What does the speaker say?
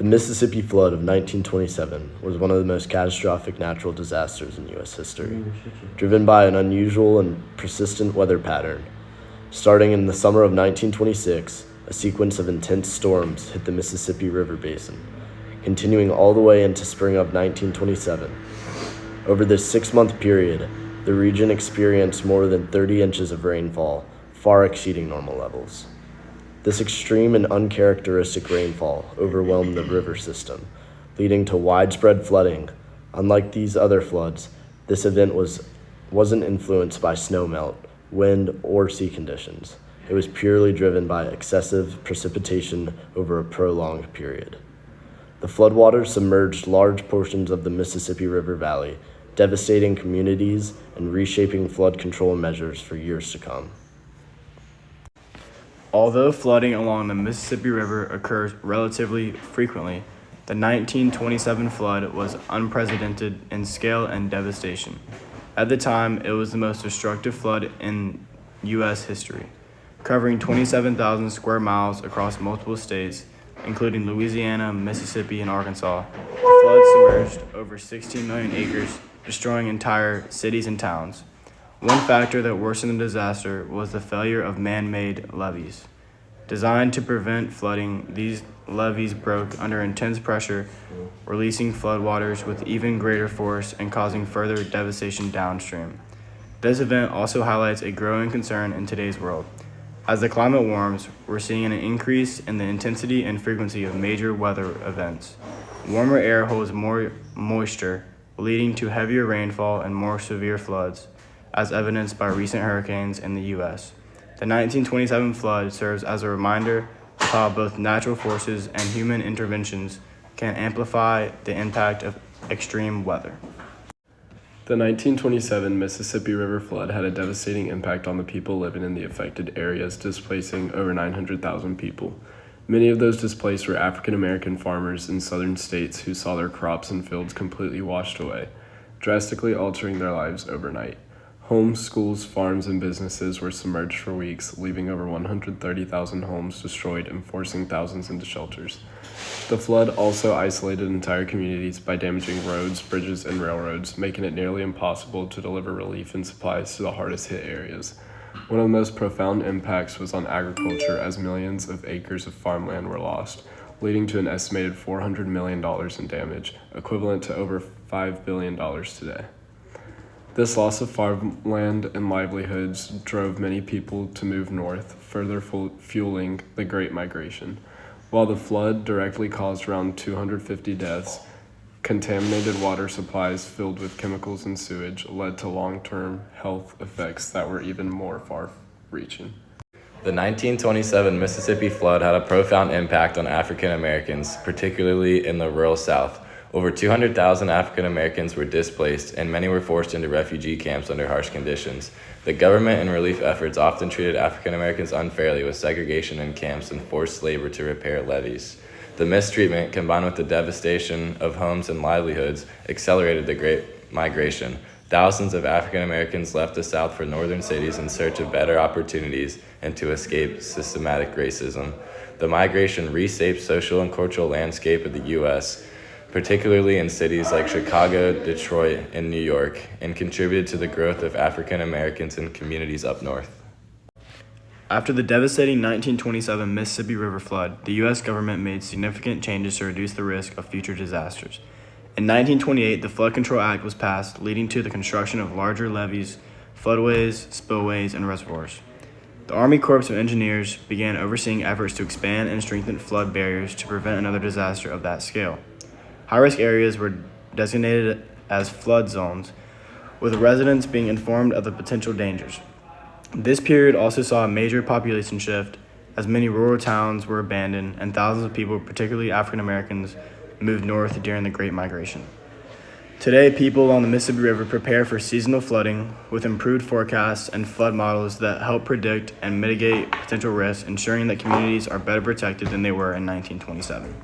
The Mississippi Flood of 1927 was one of the most catastrophic natural disasters in U.S. history, driven by an unusual and persistent weather pattern. Starting in the summer of 1926, a sequence of intense storms hit the Mississippi River Basin, continuing all the way into spring of 1927. Over this 6-month period, the region experienced more than 30 inches of rainfall, far exceeding normal levels. This extreme and uncharacteristic rainfall overwhelmed the river system, leading to widespread flooding. Unlike these other floods, this event wasn't influenced by snowmelt, wind, or sea conditions. It was purely driven by excessive precipitation over a prolonged period. The floodwaters submerged large portions of the Mississippi River Valley, devastating communities and reshaping flood control measures for years to come. Although flooding along the Mississippi River occurs relatively frequently, the 1927 flood was unprecedented in scale and devastation. At the time, it was the most destructive flood in U.S. history, covering 27,000 square miles across multiple states, including Louisiana, Mississippi, and Arkansas. The flood submerged over 16 million acres, destroying entire cities and towns. One factor that worsened the disaster was the failure of man-made levees. Designed to prevent flooding, these levees broke under intense pressure, releasing floodwaters with even greater force and causing further devastation downstream. This event also highlights a growing concern in today's world. As the climate warms, we're seeing an increase in the intensity and frequency of major weather events. Warmer air holds more moisture, leading to heavier rainfall and more severe floods, as evidenced by recent hurricanes in the U.S. The 1927 flood serves as a reminder of how both natural forces and human interventions can amplify the impact of extreme weather. The 1927 Mississippi River flood had a devastating impact on the people living in the affected areas, displacing over 900,000 people. Many of those displaced were African American farmers in southern states who saw their crops and fields completely washed away, drastically altering their lives overnight. Homes, schools, farms, and businesses were submerged for weeks, leaving over 130,000 homes destroyed and forcing thousands into shelters. The flood also isolated entire communities by damaging roads, bridges, and railroads, making it nearly impossible to deliver relief and supplies to the hardest hit areas. One of the most profound impacts was on agriculture, as millions of acres of farmland were lost, leading to an estimated $400 million in damage, equivalent to over $5 billion today. This loss of farmland and livelihoods drove many people to move north, further fueling the Great Migration. While the flood directly caused around 250 deaths, contaminated water supplies filled with chemicals and sewage led to long-term health effects that were even more far-reaching. The 1927 Mississippi flood had a profound impact on African Americans, particularly in the rural South. Over 200,000 African Americans were displaced, and many were forced into refugee camps under harsh conditions. The government and relief efforts often treated African Americans unfairly, with segregation in camps and forced labor to repair levees. The mistreatment, combined with the devastation of homes and livelihoods, accelerated the Great Migration. Thousands of African Americans left the South for northern cities in search of better opportunities and to escape systematic racism. The migration reshaped social and cultural landscape of the U.S., particularly in cities like Chicago, Detroit, and New York, and contributed to the growth of African Americans in communities up north. After the devastating 1927 Mississippi River flood, the U.S. government made significant changes to reduce the risk of future disasters. In 1928, the Flood Control Act was passed, leading to the construction of larger levees, floodways, spillways, and reservoirs. The Army Corps of Engineers began overseeing efforts to expand and strengthen flood barriers to prevent another disaster of that scale. High-risk areas were designated as flood zones, with residents being informed of the potential dangers. This period also saw a major population shift, as many rural towns were abandoned and thousands of people, particularly African Americans, moved north during the Great Migration. Today, people along the Mississippi River prepare for seasonal flooding with improved forecasts and flood models that help predict and mitigate potential risks, ensuring that communities are better protected than they were in 1927.